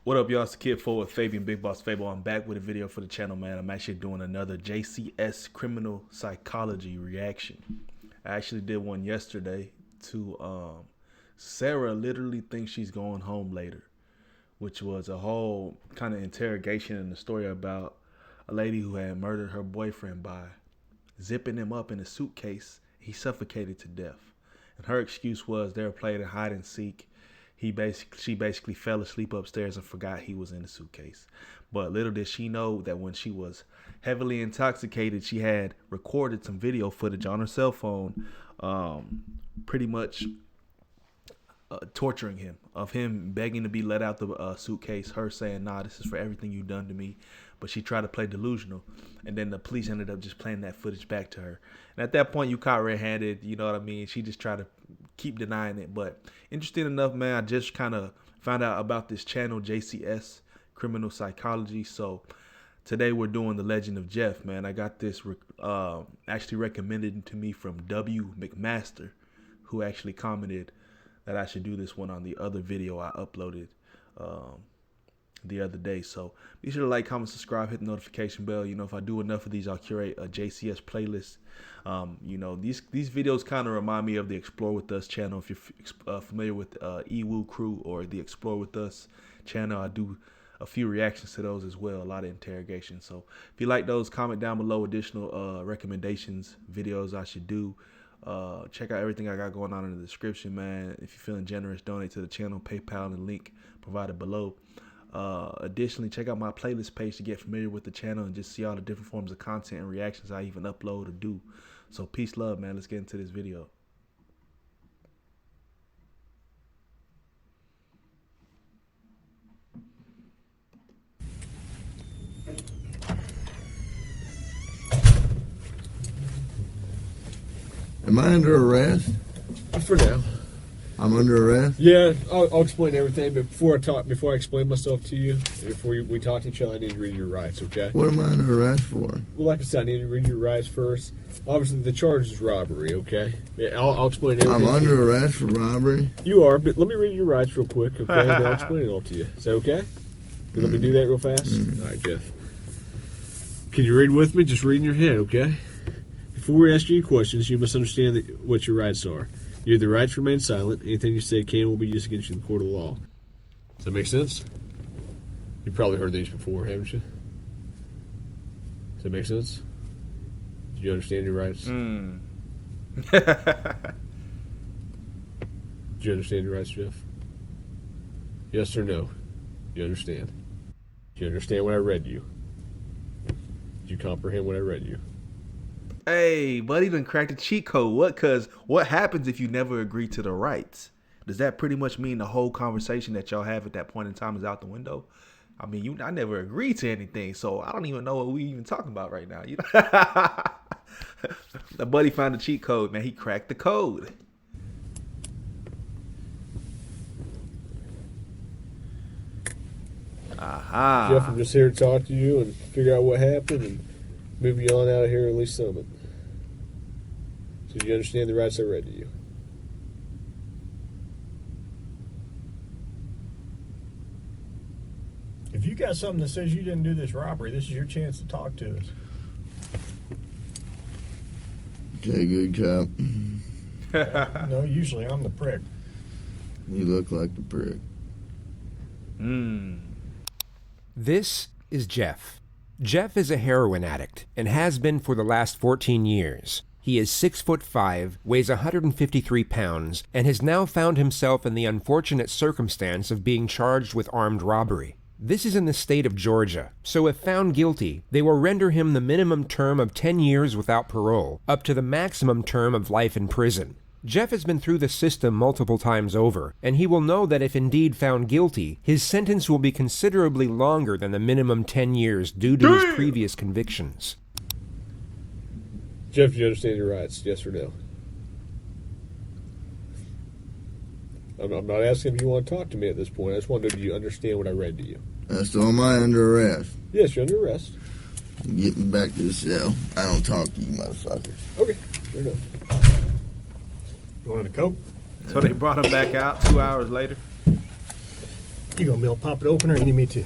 What up, y'all? It's the kid FortWorthFabian, Big Boss Fable. I'm back with a video for the channel, man. I'm actually doing another JCS criminal psychology reaction. I actually did one yesterday to Sarah literally thinks she's going home later, which was a whole kind of interrogation in the story about a lady who had murdered her boyfriend by zipping him up in a suitcase. He suffocated to death. And her excuse was they were playing hide and seek. She basically fell asleep upstairs and forgot he was in the suitcase. But little did she know that when she was heavily intoxicated, she had recorded some video footage on her cell phone, pretty much torturing him, of him begging to be let out the suitcase, her saying, nah, this is for everything you've done to me. But she tried to play delusional, and then the police ended up just playing that footage back to her. And at that point, you caught red-handed, you know what I mean? She just tried to keep denying it. But interesting enough, man, I just kind of found out about this channel, JCS, Criminal Psychology. So today we're doing The Legend of Jeff, man. I got this actually recommended to me from W. McMaster, who actually commented that I should do this one on the other video I uploaded the other day. So be sure to like, comment, subscribe, hit the notification bell. You know, if I do enough of these, I'll curate a JCS playlist. You know, these videos kind of remind me of the Explore With Us channel. If you're familiar with Ewu Crew or the Explore With Us channel, I do a few reactions to those as well, a lot of interrogation. So if you like those, comment down below additional recommendations, videos I should do. Check out everything I got going on in the description, man. If you're feeling generous, donate to the channel, PayPal, and link provided below. Additionally, check out my playlist page to get familiar with the channel and just see all the different forms of content and reactions I even upload or do. So peace, love, man. Let's get into this video. Am I under arrest? For now. I'm under arrest? Yeah, I'll explain everything, but before I explain myself to you, before we talk to each other, I need to read your rights, okay? What am I under arrest for? Well, like I said, I need to read your rights first. Obviously, the charge is robbery, okay? Yeah, I'll explain everything. I'm under arrest for robbery? You are, but let me read your rights real quick, okay? And then I'll explain it all to you. Is that okay? Let me do that real fast? All right, Jeff. Can you read with me? Just read in your head, okay? Before we ask you any questions, you must understand what your rights are. You have the right to remain silent. Anything you say can and will be used against you in the court of law. Does that make sense? You've probably heard these before, haven't you? Does that make sense? Do you understand your rights? Do you understand your rights, Jeff? Yes or no? You understand? Do you understand what I read you? Did you comprehend what I read you? Hey, buddy done cracked the cheat code. What happens if you never agree to the rights? Does that pretty much mean the whole conversation that y'all have at that point in time is out the window? I mean, I never agreed to anything, so I don't even know what we even talking about right now. You know? The buddy found the cheat code, man. He cracked the code. Aha. Jeff, I'm just here to talk to you and figure out what happened and move you on out of here at least some of it. So do you understand the rights I read to you? If you got something that says you didn't do this robbery, this is your chance to talk to us. Okay, good cop. No, usually I'm the prick. You look like the prick. This is Jeff. Jeff is a heroin addict and has been for the last 14 years. He is 6'5", weighs 153 pounds, and has now found himself in the unfortunate circumstance of being charged with armed robbery. This is in the state of Georgia, so if found guilty, they will render him the minimum term of 10 years without parole, up to the maximum term of life in prison. Jeff has been through the system multiple times over, and he will know that if indeed found guilty, his sentence will be considerably longer than the minimum 10 years due to his previous convictions. Jeff, do you understand your rights? Yes or no? I'm not asking if you want to talk to me at this point. I just wanted to know, do you understand what I read to you? So am I under arrest? Yes, you're under arrest. Get me back to the cell. I don't talk to you motherfuckers. Okay, fair enough. You want a Coke? So they brought him back out 2 hours later. You gonna be able to pop it open, or you need me to?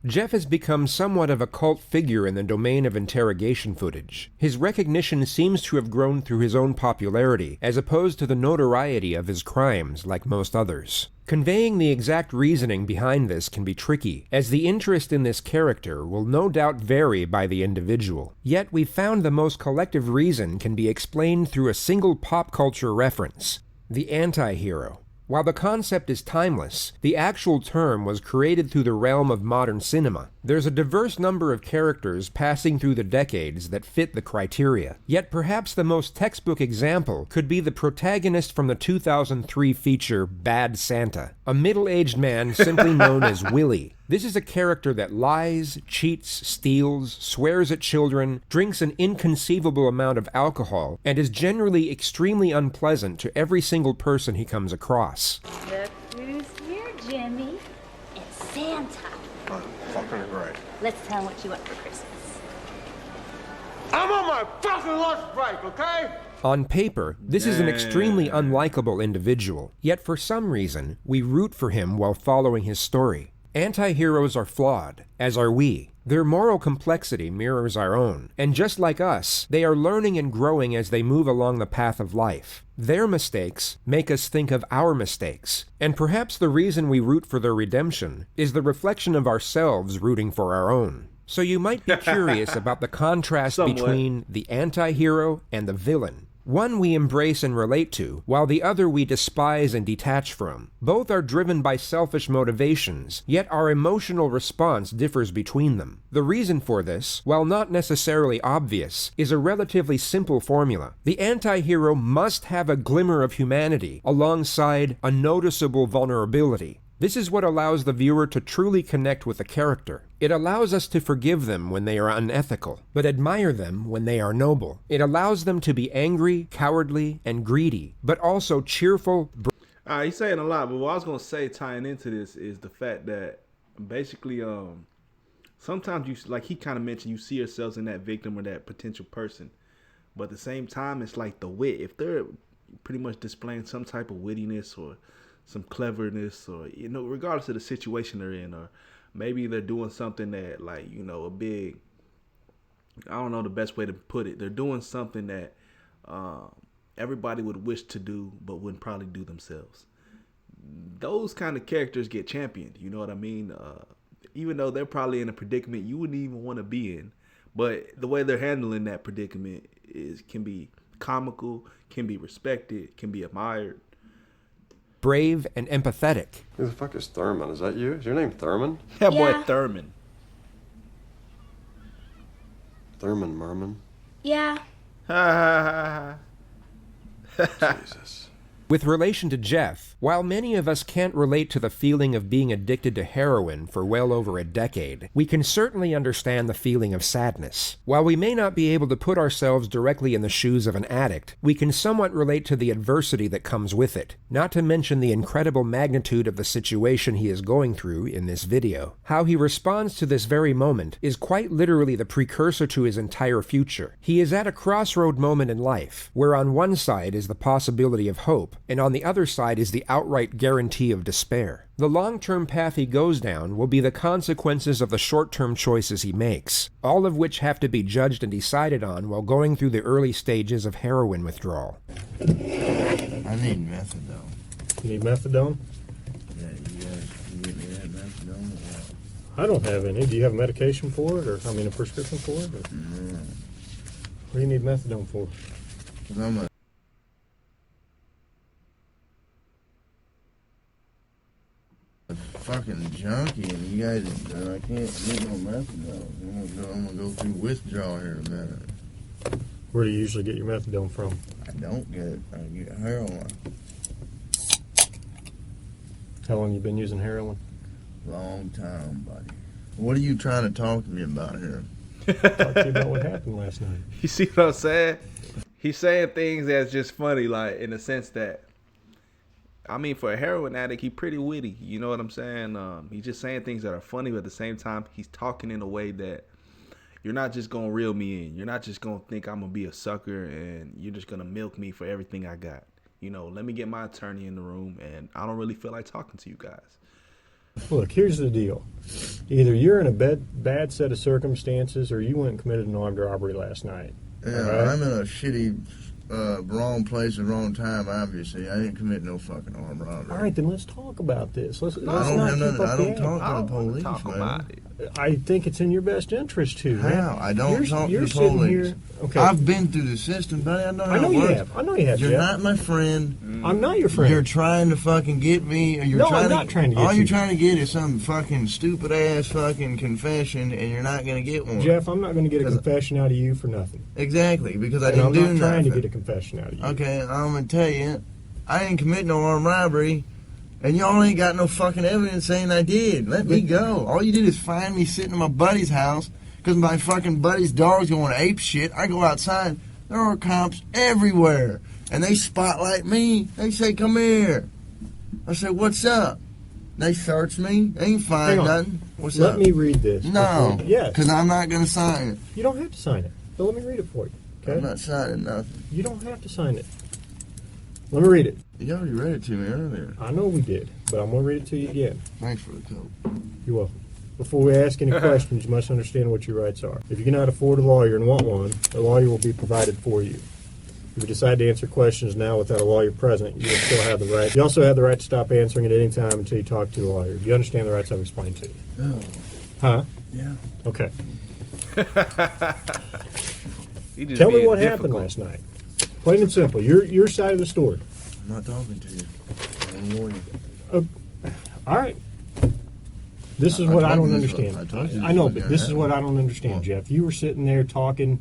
Jeff has become somewhat of a cult figure in the domain of interrogation footage. His recognition seems to have grown through his own popularity, as opposed to the notoriety of his crimes, like most others. Conveying the exact reasoning behind this can be tricky, as the interest in this character will no doubt vary by the individual. Yet we've found the most collective reason can be explained through a single pop culture reference: the anti-hero. While the concept is timeless, the actual term was created through the realm of modern cinema. There's a diverse number of characters passing through the decades that fit the criteria. Yet perhaps the most textbook example could be the protagonist from the 2003 feature Bad Santa, a middle-aged man simply known as Willie. This is a character that lies, cheats, steals, swears at children, drinks an inconceivable amount of alcohol, and is generally extremely unpleasant to every single person he comes across. Look who's here, Jimmy. It's Santa. Oh, fucking right. Let's tell him what you want for Christmas. I'm on my fucking lunch break, okay? On paper, this is an extremely unlikable individual, yet for some reason, we root for him while following his story. Anti-heroes are flawed, as are we. Their moral complexity mirrors our own, and just like us, they are learning and growing as they move along the path of life. Their mistakes make us think of our mistakes, and perhaps the reason we root for their redemption is the reflection of ourselves rooting for our own. So you might be curious about the contrast between the anti-hero and the villain. One we embrace and relate to, while the other we despise and detach from. Both are driven by selfish motivations, yet our emotional response differs between them. The reason for this, while not necessarily obvious, is a relatively simple formula. The anti-hero must have a glimmer of humanity, alongside a noticeable vulnerability. This is what allows the viewer to truly connect with the character. It allows us to forgive them when they are unethical, but admire them when they are noble. It allows them to be angry, cowardly, and greedy, but also cheerful. He's saying a lot, but what I was gonna say tying into this is the fact that basically, sometimes you, like he kind of mentioned, you see yourselves in that victim or that potential person, but at the same time, it's like the wit. If they're pretty much displaying some type of wittiness or some cleverness, or regardless of the situation they're in, or maybe they're doing something that, like, a big, I don't know the best way to put it, they're doing something that everybody would wish to do but wouldn't probably do themselves. Those kind of characters get championed, you know what I mean? Even though they're probably in a predicament you wouldn't even want to be in, but the way they're handling that predicament can be comical, can be respected, can be admired. Brave and empathetic. Who the fuck is Thurman? Is that you? Is your name Thurman? That boy Yeah. Thurman. Thurman Merman? Ha Yeah. ha ha ha. Jesus. With relation to Jeff, while many of us can't relate to the feeling of being addicted to heroin for well over a decade, we can certainly understand the feeling of sadness. While we may not be able to put ourselves directly in the shoes of an addict, we can somewhat relate to the adversity that comes with it, not to mention the incredible magnitude of the situation he is going through in this video. How he responds to this very moment is quite literally the precursor to his entire future. He is at a crossroad moment in life, where on one side is the possibility of hope, and on the other side is the outright guarantee of despair. The long-term path he goes down will be the consequences of the short-term choices he makes, all of which have to be judged and decided on while going through the early stages of heroin withdrawal. I need methadone. You need methadone? Yeah, you guys can get me that methadone or what? I don't have any. Do you have medication for it, or a prescription for it? Or? No. What do you need methadone for? 'Cause I'm a fucking junkie, and you guys, I can't get no methadone. I'm gonna go through withdrawal here in a minute. Where do you usually get your methadone from? I don't get it. I get heroin. How long you been using heroin? Long time, buddy. What are you trying to talk to me about here? Talk to you about what happened last night. You see what I'm saying? He's saying things that's just funny, like in the sense that, I mean, for a heroin addict, he's pretty witty. You know what I'm saying? He's just saying things that are funny, but at the same time, he's talking in a way that you're not just going to reel me in. You're not just going to think I'm going to be a sucker and you're just going to milk me for everything I got. let me get my attorney in the room, and I don't really feel like talking to you guys. Look, here's the deal. Either you're in a bad set of circumstances or you went and committed an armed robbery last night. Yeah, Right. I'm in a shitty, wrong place at wrong time, obviously. I didn't commit no fucking armed robbery. All right, then let's talk about this. Let's I not don't have keep nothing. up I the don't act. talk I to the don't want police, to talk man. about it. I think it's in your best interest to. How? Man. I don't You're- talk you're to the sitting police. here- okay. I've been through the system, buddy. I know how I know it you works. have. I know you have, You're Jeff. not my friend. I'm not your friend. You're trying to fucking get me. Or you're No, trying I'm not trying to get all you. you're trying to get is some fucking stupid ass fucking confession, and you're not gonna get one. Jeff, I'm not going to get a 'Cause- confession out of you for nothing. Exactly, because I And didn't I'm do not nothing. trying to get a confession out of you. Okay, I'm gonna tell you, I didn't commit no armed robbery, and y'all ain't got no fucking evidence saying I did. Let me go. All you did is find me sitting in my buddy's house because my fucking buddy's dog's going ape shit. I go outside, there are cops everywhere, and they spotlight me. They say, "Come here." I say, "What's up?" They search me. They ain't Hang find on. nothing. What's Let up? me read this. No, before- Yes. because I'm not gonna sign it. You don't have to sign it. But let me read it for you. I'm Okay? not signing nothing. You don't have to sign it. Let me read it. You already read it to me earlier. I know we did, but I'm going to read it to you again. Thanks for the coat. You're welcome. Before we ask any questions, you must understand what your rights are. If you cannot afford a lawyer and want one, a lawyer will be provided for you. If you decide to answer questions now without a lawyer present, you will still have the right. You also have the right to stop answering at any time until you talk to a lawyer. Do you understand the rights I've explained to you? Oh, Huh? yeah. Okay. He just Tell me being what happened difficult. last night. Plain and simple. Your side of the story. I'm not talking to you. I'm a lawyer. All right. This is I what I told don't you this was- understand. I told you I this know, was but gonna this is happen. what I don't understand, What? Jeff. You were sitting there talking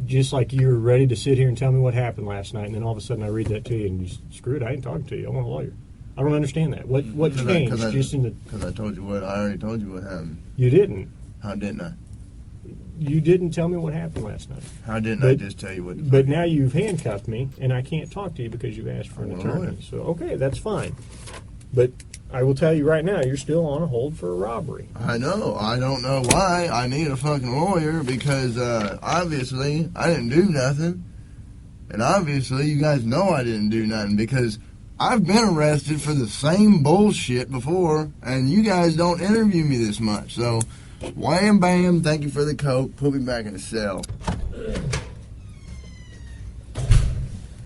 just like you were ready to sit here and tell me what happened last night, and then all of a sudden I read that to you, and you screw it, I ain't talking to you. I want a lawyer. I don't understand that. What changed? Just in the Because I told you what, I already told you what happened. you didn't. How didn't I? You didn't tell me what happened last night. How didn't I But- just tell you what? the But fuck- now you've handcuffed me, and I can't talk to you because you've asked for an I want a attorney. lawyer. So okay, that's fine. But I will tell you right now, you're still on a hold for a robbery. I know. I don't know why I need a fucking lawyer because obviously I didn't do nothing. And obviously you guys know I didn't do nothing because I've been arrested for the same bullshit before and you guys don't interview me this much. So, wham bam, thank you for the coke, put me back in the cell.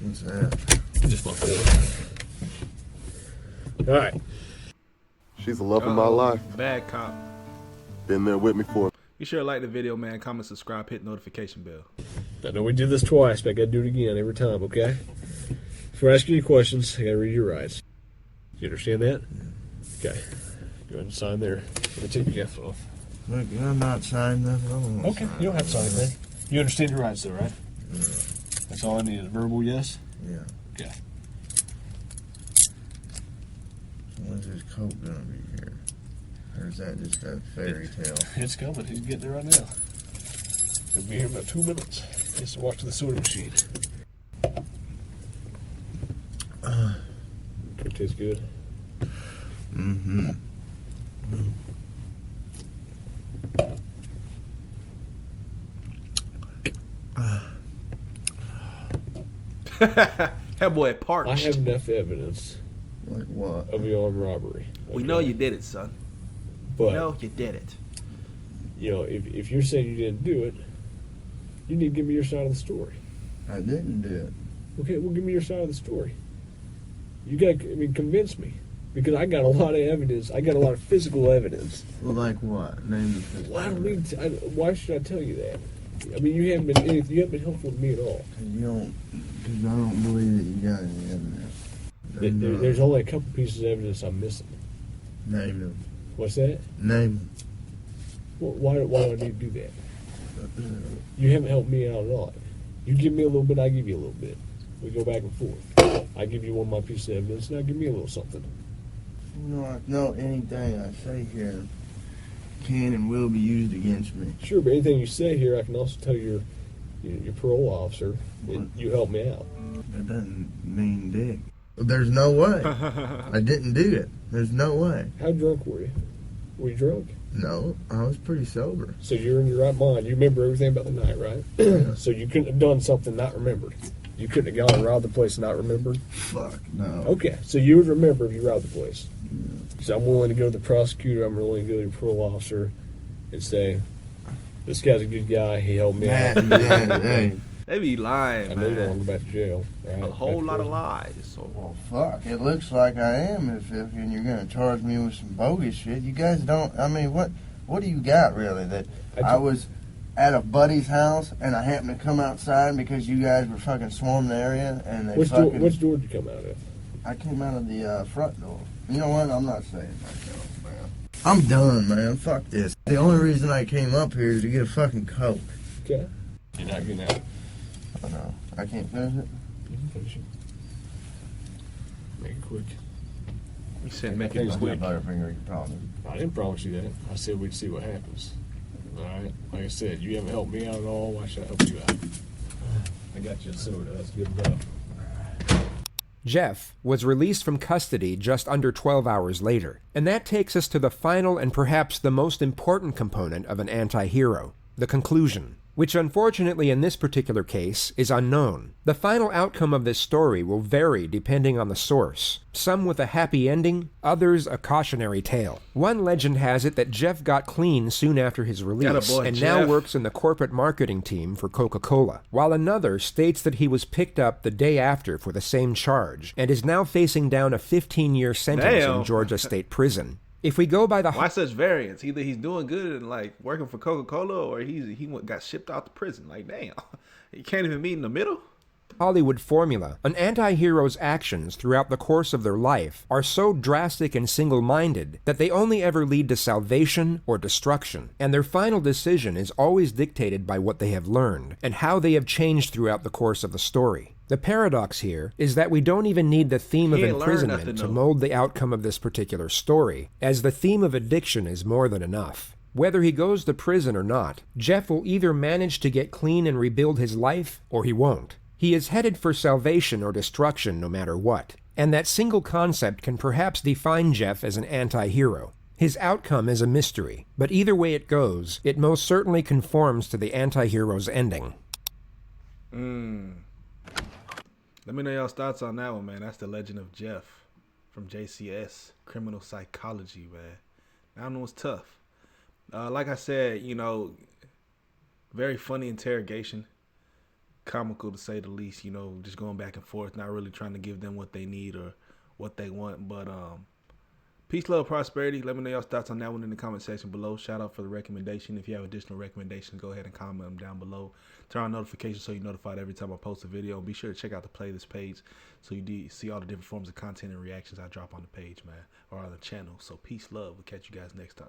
What's that? Just fuck with it. All right. She's the love of my life. Bad cop. Been there with me for. Be sure to like the video, man. Comment, subscribe, hit notification bell. I know we did this twice, but I got to do it again every time, okay? Before I ask you any questions, I got to read your rights. You understand that? Okay. Go ahead and sign there. Let me take your jacket off. Look, I'm not signing nothing. I don't want to Okay, sign you don't have to sign anything. You understand your rights, though, right? Yeah. That's all I need is a verbal yes? Yeah. Okay. When's this coke gonna be here? Or is that just a fairy tale? It's coming. He's getting there right now. He'll be here in about 2 minutes. He has to walk to the soda machine. It tastes good. Mm-hmm. That boy parched. I have enough evidence Like what? of your armed robbery. We know you did it, son. But, We know you did it. you know, if you're saying you didn't do it, you need to give me your side of the story. I didn't do it. Okay, well, give me your side of the story. You got, convince me. Because I got a lot of evidence. I got a lot of physical evidence. Well, like what? Name the physical. Well, I don't need to, why should I tell you that? I mean, you haven't been anything. You haven't been helpful to me at all. You don't, because I don't believe that you got any evidence. There's only a couple pieces of evidence I'm missing. Name them. What's that? Name Why do I need to do that? them. You haven't helped me out at all. You give me a little bit, I give you a little bit. We go back and forth. I give you one of my pieces of evidence, now give me a little something. No, anything I say here can and will be used against me. Sure, but anything you say here, I can also tell your parole officer that you helped me out. That doesn't mean dick. There's no way. I didn't do it. There's no way. How drunk were you? Were you drunk? No, I was pretty sober. So you're in your right mind. You remember everything about the night, right? So you couldn't have done something not remembered. You couldn't have gone and robbed the place and not remembered? Fuck, no. Okay, so you would remember if you robbed the place. So I'm willing to go to the prosecutor, I'm willing to go to the parole officer and say, this guy's a good guy, he helped me out. Hey. They be lying, I know you don't man. want to go back to jail. Right? A whole lot of lies. So Well, fuck. It looks like I am if and you're going to charge me with some bogus shit. You guys don't, I mean, what do you got, really? That I was at a buddy's house and I happened to come outside because you guys were fucking swarming the area and they Which door did you come out of? I came out of the front door. You know what? I'm not saying myself, man. I'm done, man. Fuck this. The only reason I came up here is to get a fucking Coke. Okay. You're not getting out. Oh, no. I can't finish it? You can finish it. Make it quick. you said make think it it's quick. Butterfinger, you promise. I didn't promise you that. I said we'd see what happens. All right? Like I said, you haven't helped me out at all. Why should I help you out? I got you a soda. That's good enough. Jeff was released from custody just under 12 hours later, and that takes us to the final and perhaps the most important component of an anti-hero, the conclusion, which unfortunately in this particular case is unknown. The final outcome of this story will vary depending on the source, some with a happy ending, others a cautionary tale. One legend has it that Jeff got clean soon after his release and now works in the corporate marketing team for Coca-Cola, while another states that he was picked up the day after for the same charge and is now facing down a 15-year sentence in Georgia State Prison. If we go by the why such variance? Either he's doing good and like working for Coca-Cola, or he got shipped out to prison. Like damn, you can't even meet in the middle. Hollywood formula, an anti-hero's actions throughout the course of their life are so drastic and single-minded that they only ever lead to salvation or destruction, and their final decision is always dictated by what they have learned and how they have changed throughout the course of the story. The paradox here is that we don't even need the theme of imprisonment to mold the outcome of this particular story, as the theme of addiction is more than enough. Whether he goes to prison or not, Jeff will either manage to get clean and rebuild his life, or he won't. He is headed for salvation or destruction no matter what, and that single concept can perhaps define Jeff as an anti-hero. His outcome is a mystery, but either way it goes, it most certainly conforms to the anti-hero's ending. Let me know y'all's thoughts on that one, man. That's the Legend of Jeff from JCS, Criminal Psychology, man. That one was tough. Like I said, very funny interrogation. Comical to say the least, just going back and forth, not really trying to give them what they need or what they want. But peace, love, prosperity. Let me know y'all's thoughts on that one in the comment section below. Shout out for the recommendation. If you have additional recommendations, go ahead and comment them down below. Turn on notifications so you're notified every time I post a video. And be sure to check out the playlist page so you see all the different forms of content and reactions I drop on the page, man, or on the channel. So peace, love. We'll catch you guys next time.